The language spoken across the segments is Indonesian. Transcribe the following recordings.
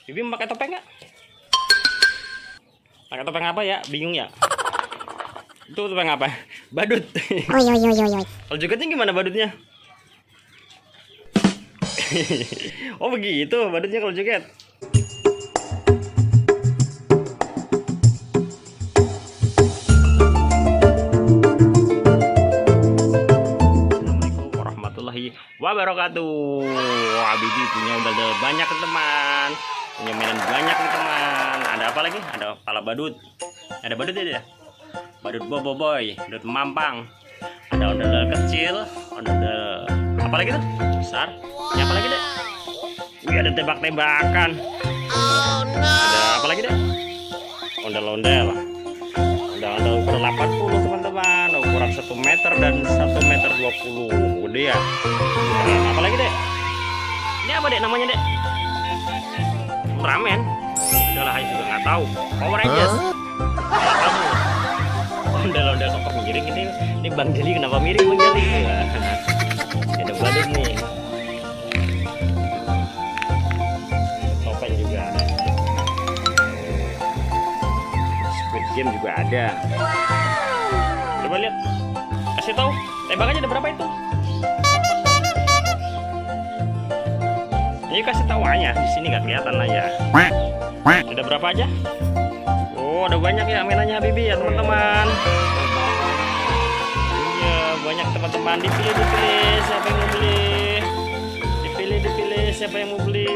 Bibi pakai topeng nggak? Pakai topeng apa ya? Bingung ya? Itu topeng apa? Badut. Oi, oi, oi, oi, oi. Kalau jogetnya gimana badutnya? Oh begitu badutnya kalau joget. Assalamualaikum warahmatullahi wabarakatuh. Wah, Bibi punya udah banyak teman, punya mainan banyak nih teman. Ada apa lagi? Ada kepala badut. Ada badut ya? Badut boboiboy, badut mampang. Ada ondel kecil, ondel apa lagi tuh? Besar. Ini apa lagi deh? Wih, ada tebak-tebakan. Ada apa lagi deh? Ondel-ondel. Ondel-ondel ukuran 80 teman-teman, ukuran 1 meter dan 1 meter 20. Gede ya. Apa lagi deh? Ini apa deh namanya deh? Ultraman. Udahlah, saya juga nggak tahu. Power Rangers. Kamu. Ondel-ondel kok miring ini Bang Jeli, kenapa miring Bang Jeli? Ada badut nih. Topeng juga. Squid Game juga ada. Coba lihat. Kasih tahu. Tembakannya ada berapa itu? Ini kasih tahu aja. Di sini nggak kelihatan lah ya. Ada berapa aja? Oh, ada banyak ya mainannya Bibi ya teman-teman. Iya, banyak teman-teman. Dipilih siapa yang mau beli. Dipilih siapa yang mau beli.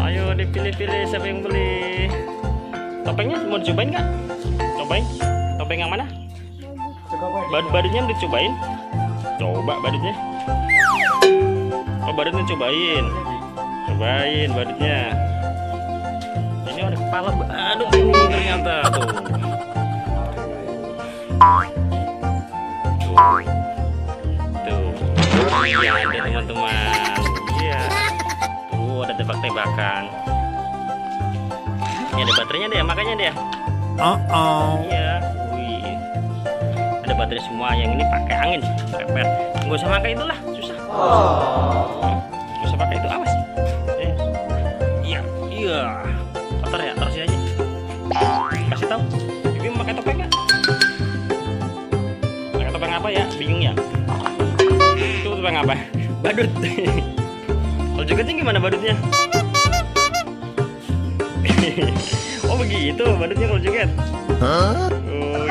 Ayo dipilih siapa yang beli. Topengnya mau dicobain nggak? Cobain. Topeng yang mana? Badutnya mau dicobain. Coba badutnya. Oh, badutnya cobain. Cobain badutnya. Ini ada kepala badut ini ternyata tuh. Iya ada teman-teman. Iya. Tuh ada tebak-tebakan. Ini ada baterainya deh, makanya dia. Iya. Wih. Ada baterai semua. Yang ini pakai angin, pakai per. Nggak usah pakai itulah, susah. Nggak usah pakai itu, awas. Iya. Kotor ya, taruh sini aja. Kasih tahu. Bibi mau pakai topeng nggak? Pakai topeng apa ya? Bingung ya? Itu topeng apa? Badut. Kalau jogetnya gimana badutnya? Oh begitu badutnya kalau joget. Oh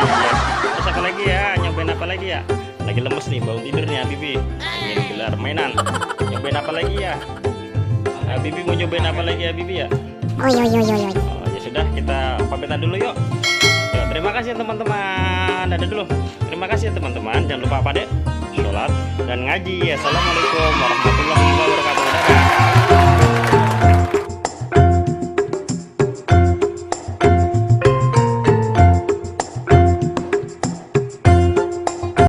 iya. Terus apa lagi ya? Nyobain apa lagi ya? Lagi lemes nih, bangun tidurnya Bibi. Ingin gelar mainan. Nyobain apa lagi ya? Bibi mau nyobain apa lagi ya Bibi ya? Oi, oi, oi, oi, oi. Oh, ya sudah, kita pamitan dulu yuk. Yuk, terima kasih ya teman-teman. Dadah dulu. Terima kasih ya teman-teman. Jangan lupa apa deh? Sholat dan ngaji. Assalamualaikum warahmatullahi wabarakatuh. Dadah.